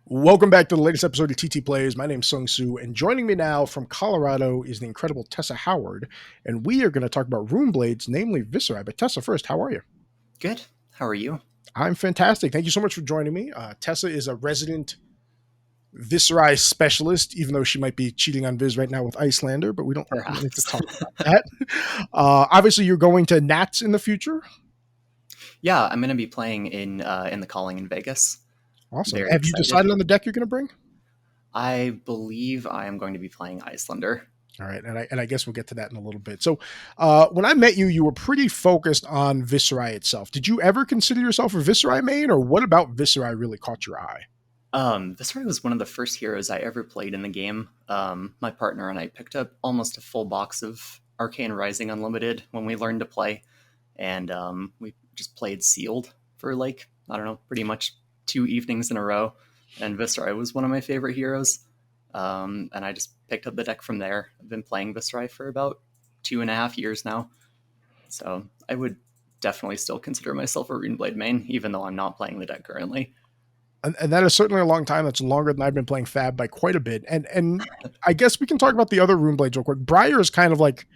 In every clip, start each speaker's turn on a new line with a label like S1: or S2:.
S1: Welcome back to the latest episode of TT Plays. My name's Sung Soo, and joining me now from Colorado is the incredible Tessa Howard, and we are going to talk about Rune Blades, namely Viscera. But Tessa, first, how are you?
S2: Good. How are you?
S1: I'm fantastic. Thank you so much for joining me. Tessa is a resident Viscera specialist, even though she might be cheating on Viz right now with Icelander, but we don't need to
S2: Perhaps.
S1: talk about that. Obviously, you're going to Nats in the future.
S2: Yeah, I'm going to be playing in the Calling in Vegas.
S1: Awesome.
S2: Very
S1: Have you
S2: excited.
S1: decided on the deck you're going to bring?
S2: I believe I am going to be playing Icelander.
S1: All right, and I guess we'll get to that in a little bit. So, when I met you, you were pretty focused on Viscera itself. Did you ever consider yourself a Viscera main, or what about Viscera really caught your eye?
S2: Viscera was one of the first heroes I ever played in the game. My partner and I picked up almost a full box of Arcane Rising Unlimited when we learned to play, and we just played Sealed for I don't know, pretty much 2 evenings in a row. And Viscera was one of my favorite heroes. And I just picked up the deck from there. I've been playing Viscera for about 2.5 years now. So I would definitely still consider myself a Runeblade main, even though I'm not playing the deck currently.
S1: And that is certainly a long time. That's longer than I've been playing Fab by quite a bit. And I guess we can talk about the other Rune Blades real quick. Briar is kind of like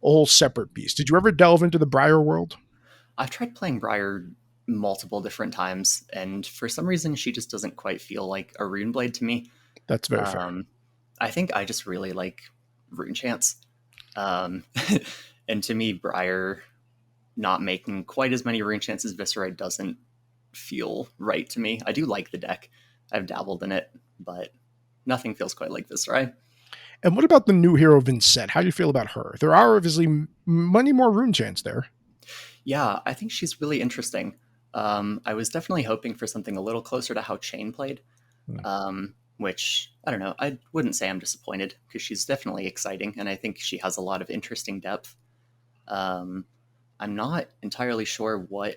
S1: a whole separate beast. Did you ever delve into the Briar world?
S2: I've tried playing Briar multiple different times, and for some reason, she just doesn't quite feel like a Runeblade to me.
S1: That's very fair.
S2: Um, I think I just really like Rune Chants. Um, and to me, Briar not making quite as many Rune Chants as Viscera doesn't feel right to me. I do like the deck. I've dabbled in it, but nothing feels quite like Viscera.
S1: And what about the new hero Vincent? How do you feel about her? There are obviously many more rune chants there.
S2: Yeah, I think she's really interesting. I was definitely hoping for something a little closer to how Chain played,
S1: Hmm.
S2: which I don't know. I wouldn't say I'm disappointed because she's definitely exciting, and I think she has a lot of interesting depth. Um, I'm not entirely sure what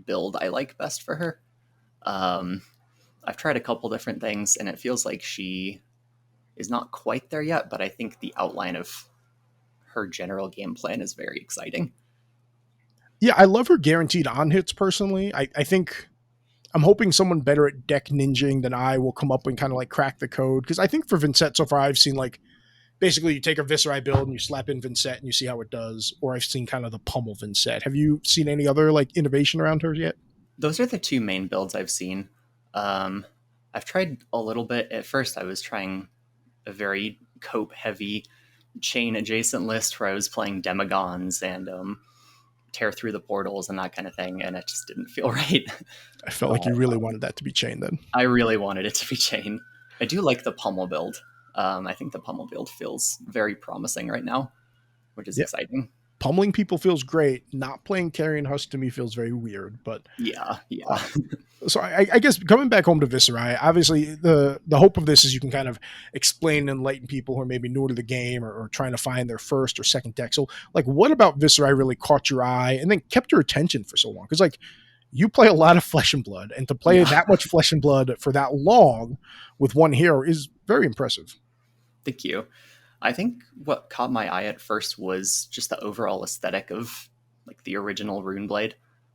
S2: build I like best for her. Um, I've tried a couple different things, and it feels like she is not quite there yet, but I think the outline of her general game plan is very exciting.
S1: Yeah, I love her guaranteed on hits personally. I think I'm hoping someone better at deck ninjing than I will come up and kind of like crack the code. Because I think for Vincent so far, I've seen like basically you take a Viscera build and you slap in Vincent and you see how it does. Or I've seen kind of the pummel Vincent. Have you seen any other like innovation around her yet?
S2: Those are the two main builds I've seen. Um, I've tried a little bit. At first, I was trying a very cope heavy chain adjacent list where I was playing Demogons and tear through the portals and that kind of thing, and it just didn't feel right.
S1: I felt like
S2: But
S1: you really wanted that to be chain then.
S2: I really wanted it to be chain. I do like the pummel build. I think the pummel build feels very promising right now, which is
S1: Yeah,
S2: exciting.
S1: pummeling people feels great. Not playing Carrion Husk to me feels very weird. But
S2: Yeah, yeah.
S1: uh, so I guess coming back home to Viscera, obviously the hope of this is you can kind of explain and enlighten people who are maybe new to the game or trying to find their first or second deck. So like, what about Viscera really caught your eye and then kept your attention for so long? Because like you play a lot of Flesh and Blood, and to play
S2: Yeah.
S1: that much Flesh and Blood for that long with one hero is very impressive.
S2: Thank you. I think what caught my eye at first was just the overall aesthetic of like the original Runeblade.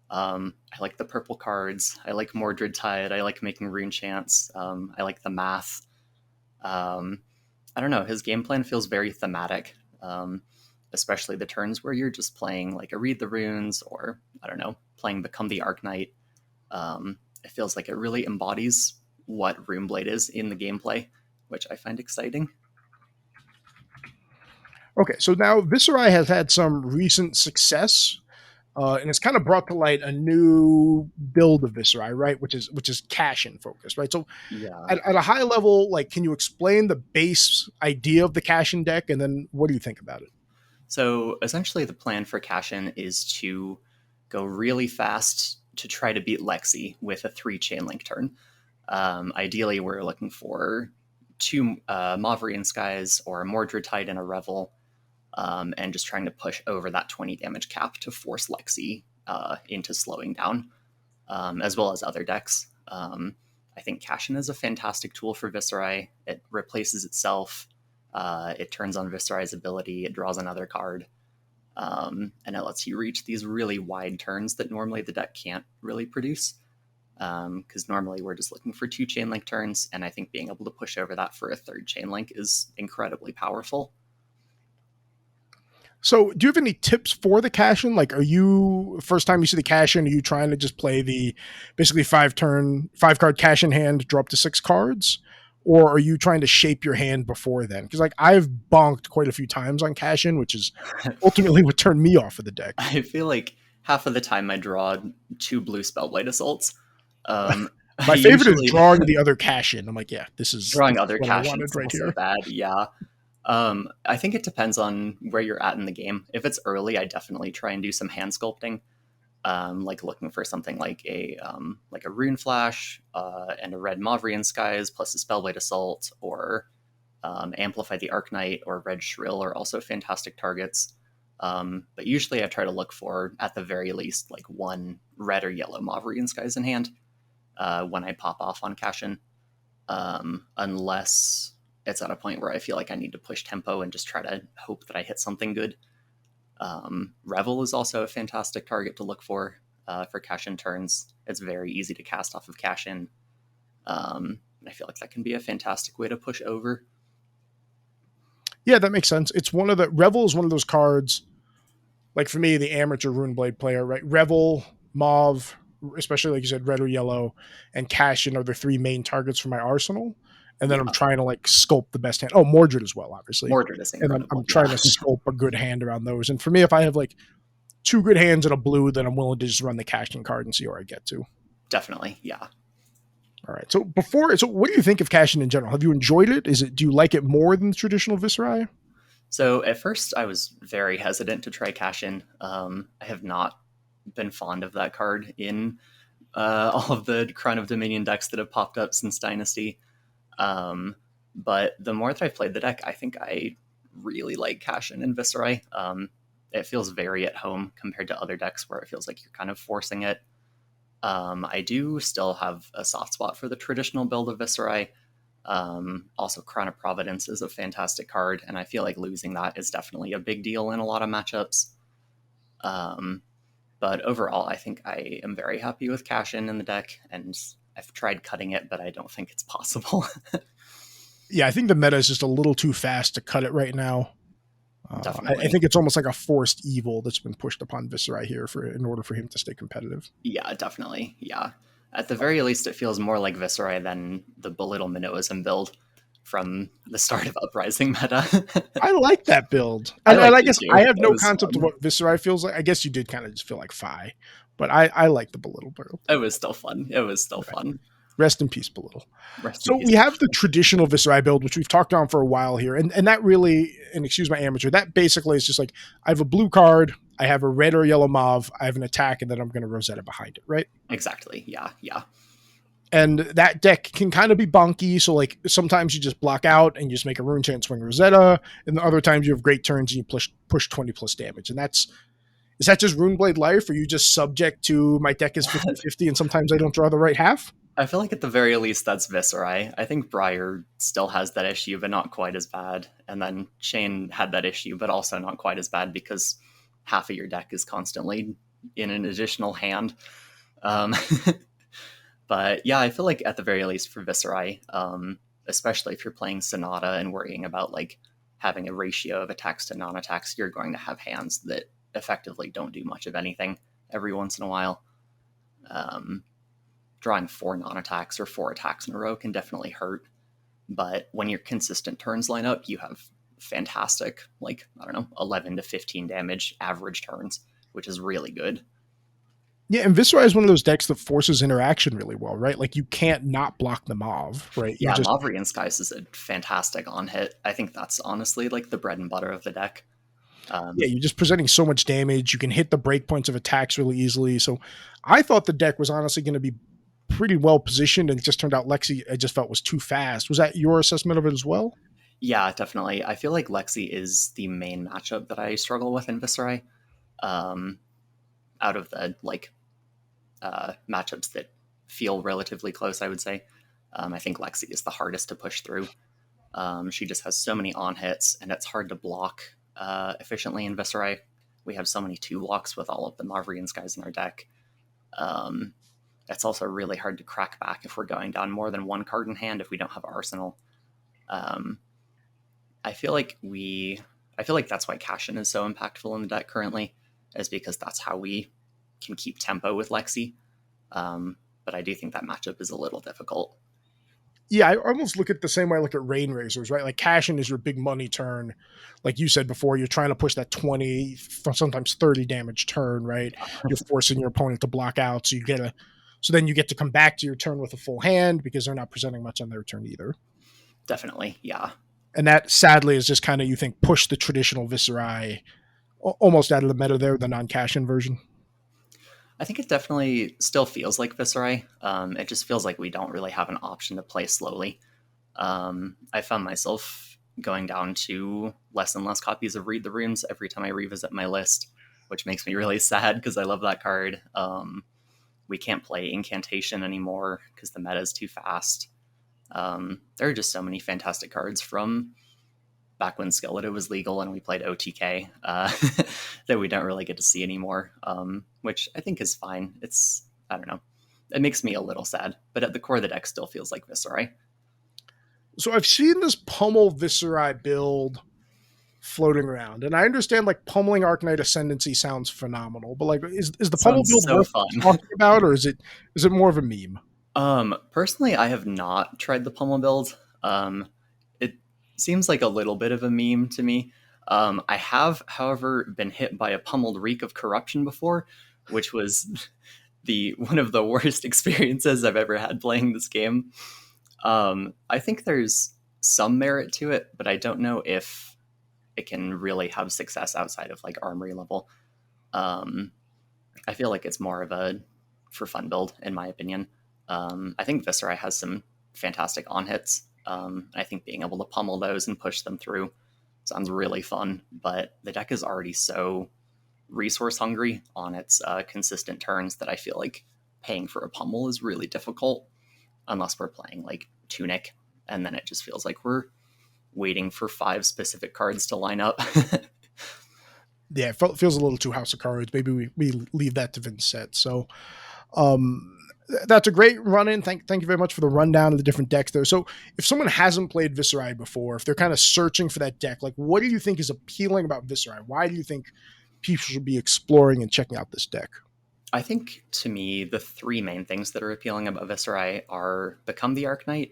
S2: I like the purple cards. I like Mordred Tide. I like making rune chants. I like the math. Um, I don't know. His game plan feels very thematic, especially the turns where you're just playing like a Read the Runes or I don't know, playing Become the Arknight. It feels like it really embodies what Runeblade is in the gameplay, which I find exciting.
S1: Okay, so now Viscera has had some recent success, and it's kind of brought to light a new build of Viscera, right? Which is cash in focus, right? So
S2: Yeah.
S1: at a high level, like, can you explain the base idea of the cash in deck, and then what do you think about it?
S2: So essentially, the plan for Cashin is to go really fast to try to beat Lexi with a 3 chain link turn. Ideally, we're looking for two Mavrian Skies or a Mordred Tide and a Revel, and just trying to push over that 20 damage cap to force Lexi into slowing down, as well as other decks. I think Cashin is a fantastic tool for Viscera. It replaces itself. It turns on Viscera's ability. It draws another card. And it lets you reach these really wide turns that normally the deck can't really produce. because normally we're just looking for 2 chain link turns, and I think being able to push over that for a 3rd chain link is incredibly powerful.
S1: So, do you have any tips for the cash in? Like, are you first time you see the cash in? Are you trying to just play the basically 5 card cash in hand, draw up to 6 cards, or are you trying to shape your hand before then? Because like I've bonked quite a few times on cash in, which is ultimately what turned me off of the deck.
S2: I feel like half of the time I draw 2 blue Spellblade Assaults. I
S1: My favorite is
S2: usually
S1: drawing the other cash in. I'm like, yeah, this
S2: drawing
S1: is
S2: other
S1: what I
S2: cash in
S1: wanted
S2: is
S1: right
S2: also
S1: here.
S2: bad. Yeah. I think it depends on where you're at in the game. If it's early, I definitely try and do some hand sculpting, like looking for something like a Rune Flash and a red Mavrian Skies plus a Spellblade Assault, or Amplify the Arknight or Red Shrill are also fantastic targets. But usually I try to look for, at the very least, like 1 red or yellow Mavrian Skies in hand when I pop off on Cashin, unless it's at a point where I feel like I need to push tempo and just try to hope that I hit something good. Revel is also a fantastic target to look for Cashin turns. It's very easy to cast off of Cashin. And I feel like that can be a fantastic way to push over.
S1: Yeah, that makes sense. It's one of the Revel is one of those cards. Like for me, the amateur Runeblade player, right? Revel, Mauve, especially like you said, red or yellow, and Cashin are the 3 main targets for my arsenal. And then
S2: Yeah,
S1: I'm trying to like sculpt the best hand. Oh, Mordred as well, obviously.
S2: Mordred is
S1: And then
S2: incredible.
S1: I'm trying
S2: Yeah,
S1: to sculpt a good hand around those. And for me, if I have like 2 good hands and a blue, then I'm willing to just run the Cashin card and see where I get to.
S2: definitely. Yeah.
S1: All right. So what do you think of Cashin in general? Have you enjoyed it? Do you like it more than the traditional Viserai?
S2: So at first, I was very hesitant to try Cashin. I have not been fond of that card in all of the Crown of Dominion decks that have popped up since Dynasty. Um, but the more that I've played the deck, I think I really like Cashin and Viserai. It feels very at home compared to other decks where it feels like you're kind of forcing it. I do still have a soft spot for the traditional build of Viserai. Also, Crown of Providence is a fantastic card, and I feel like losing that is definitely a big deal in a lot of matchups. Um, but overall, I think I am very happy with Cashin in the deck, and I've tried cutting it, but I don't think it's possible.
S1: Yeah, I think the meta is just a little too fast to cut it right now. I
S2: Definitely.
S1: think it's almost like a forced evil that's been pushed upon Viserai here in order for him to stay competitive.
S2: Yeah, definitely. Yeah. At the very least, it feels more like Viserai than the Belittle Minoism build from the start of Uprising meta.
S1: I like that build,
S2: I
S1: and
S2: liked
S1: I
S2: it
S1: guess
S2: too.
S1: I have
S2: It
S1: no
S2: was
S1: concept of
S2: fun.
S1: what Viserai feels like. I guess you did kind of just feel like Fi, but I like the Belittle build.
S2: It was still fun. It was still
S1: Right.
S2: fun.
S1: Rest in peace, Belittle.
S2: Rest in
S1: So
S2: peace.
S1: we have the traditional Viserai build, which we've talked on for a while here, and that really, and excuse my amateur, that basically is just like I have a blue card, I have a red or yellow mauve, I have an attack, and then I'm going to Rosetta behind it, right?
S2: Exactly. Yeah. Yeah.
S1: And that deck can kind of be bonky. So like sometimes you just block out and you just make a rune chant swing Rosetta, and the other times you have great turns and you push 20 plus damage. And is that just Runeblade life? Or are you just subject to my deck is 50-50 and sometimes I don't draw the right half?
S2: I feel like at the very least that's Viserai. I think Briar still has that issue, but not quite as bad. And then Shane had that issue, but also not quite as bad because half of your deck is constantly in an additional hand. Um, but yeah, I feel like at the very least for Viserai, especially if you're playing Sonata and worrying about like having a ratio of attacks to non-attacks, you're going to have hands that effectively don't do much of anything every once in a while. Um, Drawing 4 non-attacks or 4 attacks in a row can definitely hurt. But when your consistent turns line up, you have fantastic, like, I don't know, 11 to 15 damage average turns, which is really good.
S1: Yeah, and Viserai is one of those decks that forces interaction really well, right? Like you can't not block the Mauve, right? You
S2: Yeah,
S1: just
S2: Mavrian Skies is a fantastic on hit. I think that's honestly like the bread and butter of the deck.
S1: yeah,
S2: Um,
S1: you're just presenting so much damage. You can hit the breakpoints of attacks really easily. So I thought the deck was honestly going to be pretty well positioned, and it just turned out Lexi I just felt was too fast. Was that your assessment of it as well?
S2: yeah, definitely. I feel like Lexi is the main matchup that I struggle with in Viserai. Um, Out of the like matchups that feel relatively close, I would say. I think Lexi is the hardest to push through. She just has so many on hits, and it's hard to block efficiently in Viserai. We have so many 2 blocks with all of the Mavrian Skies in our deck. Um, it's also really hard to crack back if we're going down more than one card in hand if we don't have Arsenal. Um, I feel like that's why Cashin is so impactful in the deck currently, is because that's how we can keep tempo with Lexi. But I do think that matchup is a little difficult.
S1: Yeah, I almost look at the same way I look at Rain Razors, right? Like cashing is your big money turn. Like you said before, you're trying to push that 20, sometimes 30 damage turn, right? You're forcing your opponent to block out, so then you get to come back to your turn with a full hand because they're not presenting much on their turn either.
S2: Definitely, yeah.
S1: And that sadly is just kind of, you think, push the traditional Viserai almost out of the meta there, the non-cash-in version.
S2: I think it definitely still feels like Viserai. It just feels like we don't really have an option to play slowly. I found myself going down to less and less copies of Read the Runes every time I revisit my list, which makes me really sad because I love that card. We can't play Incantation anymore because the meta is too fast. There are just so many fantastic cards from back when Skeleton was legal and we played OTK that we don't really get to see anymore, which I think is fine. I don't know. It makes me a little sad, but at the core of the deck still feels like Viserai.
S1: So I've seen this Pummel Viserai build floating around, and I understand like pummeling Arcanite Ascendancy sounds phenomenal, but like is the Pummel
S2: Sounds
S1: build
S2: so
S1: worth
S2: fun.
S1: talking about, or is it more of a meme?
S2: Personally, I have not tried the Pummel build. It seems like a little bit of a meme to me. I have, however, been hit by a pummeled Reek of Corruption before, which was one of the worst experiences I've ever had playing this game. I think there's some merit to it, but I don't know if it can really have success outside of like Armory level. I feel like it's more of a for fun build, in my opinion. I think Viserai has some fantastic on hits. I think being able to pummel those and push them through sounds really fun, but the deck is already so resource hungry on its consistent turns that I feel like paying for a pummel is really difficult unless we're playing like Tunic, and then it just feels like we're waiting for 5 specific cards to line up.
S1: Yeah, it feels a little too House of Cards. Maybe we leave that to Vincent. So um, that's a great run in. Thank you very much for the rundown of the different decks there. So if someone hasn't played Viserai before, if they're kind of searching for that deck, like what do you think is appealing about Viserai? Why do you think people should be exploring and checking out this deck?
S2: I think to me, the 3 main things that are appealing about Viserai are Become the Arknight,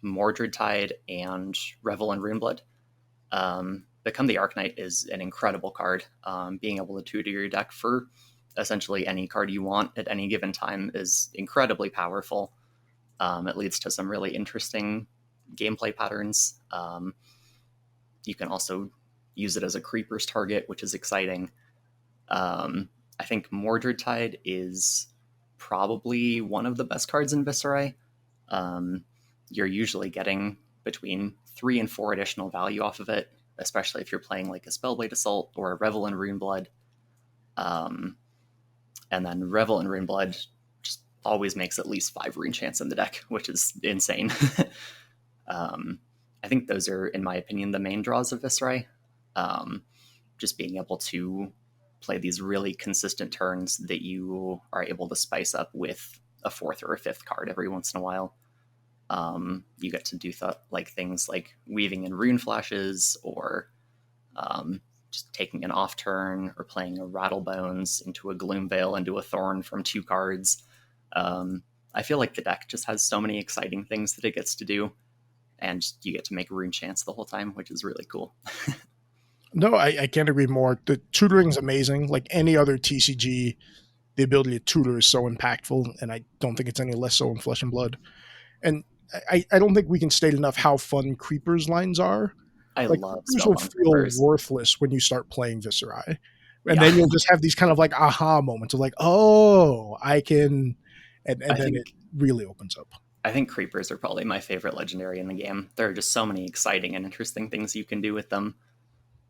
S2: Mordred Tide, and Revel in Runeblood. Become the Arknight is an incredible card. Being able to tutor your deck for essentially any card you want at any given time is incredibly powerful. It leads to some really interesting gameplay patterns. You can also use it as a creeper's target, which is exciting. I think Mordred Tide is probably one of the best cards in Viserai. You're usually getting between 3 and 4 additional value off of it, especially if you're playing like a Spellblade Assault or a Revel in Runeblood. And then Revel in Runeblood just always makes at least 5 rune chance in the deck, which is insane. I think those are, in my opinion, the main draws of Viserai. Just being able to play these really consistent turns that you are able to spice up with a 4th or a 5th card every once in a while. You get to do things like weaving in rune flashes, or just taking an off turn, or playing a Rattlebones into a Gloomveil into a Thorn from 2 cards. I feel like the deck just has so many exciting things that it gets to do, and you get to make rune chance the whole time, which is really cool.
S1: No, I can't agree more. The tutoring is amazing. Like any other TCG, the ability to tutor is so impactful, and I don't think it's any less so in Flesh and Blood. And I don't think we can state enough how fun Creepers lines are.
S2: I
S1: Like
S2: love
S1: Creepers will
S2: Spellbound
S1: feel
S2: Creepers.
S1: worthless when you start playing Viserai. And
S2: Yeah,
S1: then you'll just have these kind of like aha moments of like, oh, I can, and
S2: I
S1: then it
S2: think
S1: really opens up.
S2: I think Creepers are probably my favorite legendary in the game. There are just so many exciting and interesting things you can do with them.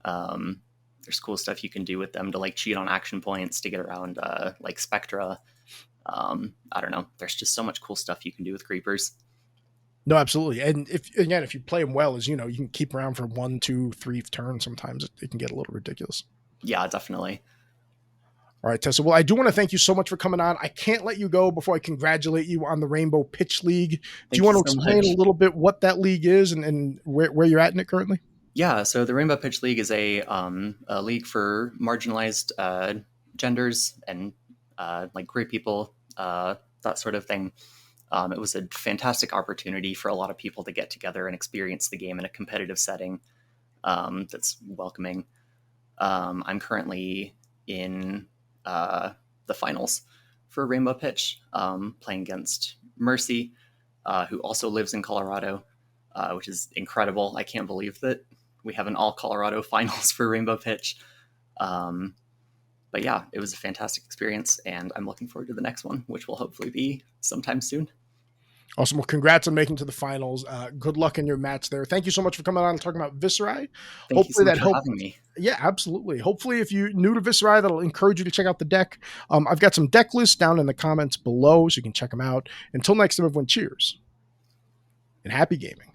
S2: Um, there's cool stuff you can do with them to like cheat on action points to get around like Spectra. I don't know. There's just so much cool stuff you can do with Creepers.
S1: No, absolutely. And if you play them well, as you know, you can keep around for 1, 2, 3 turns. Sometimes it can get a little ridiculous.
S2: Yeah, definitely.
S1: All right, Tessa. Well, I do want to thank you so much for coming on. I can't let you go before I congratulate you on the Rainbow Pitch League. Do you
S2: Thank you
S1: want to
S2: so
S1: explain a
S2: much.
S1: little bit what that league is and where you're at in it currently?
S2: Yeah, so the Rainbow Pitch League is a league for marginalized genders and like queer people, that sort of thing. It was a fantastic opportunity for a lot of people to get together and experience the game in a competitive setting that's welcoming. I'm currently in the finals for Rainbow Pitch, playing against Mercy, who also lives in Colorado, which is incredible. I can't believe that we have an all Colorado finals for Rainbow Pitch. Um, but yeah, it was a fantastic experience, and I'm looking forward to the next one, which will hopefully be sometime soon.
S1: Awesome. Well, congrats on making to the finals. Good luck in your match there. Thank you so much for coming on and talking about Viscerai.
S2: Thank you
S1: Hopefully
S2: so much
S1: that
S2: for
S1: helped.
S2: having me.
S1: Yeah, absolutely. Hopefully, if you're new to Viscerai, that'll encourage you to check out the deck. I've got some deck lists down in the comments below, so you can check them out. Until next time, everyone, cheers and happy gaming.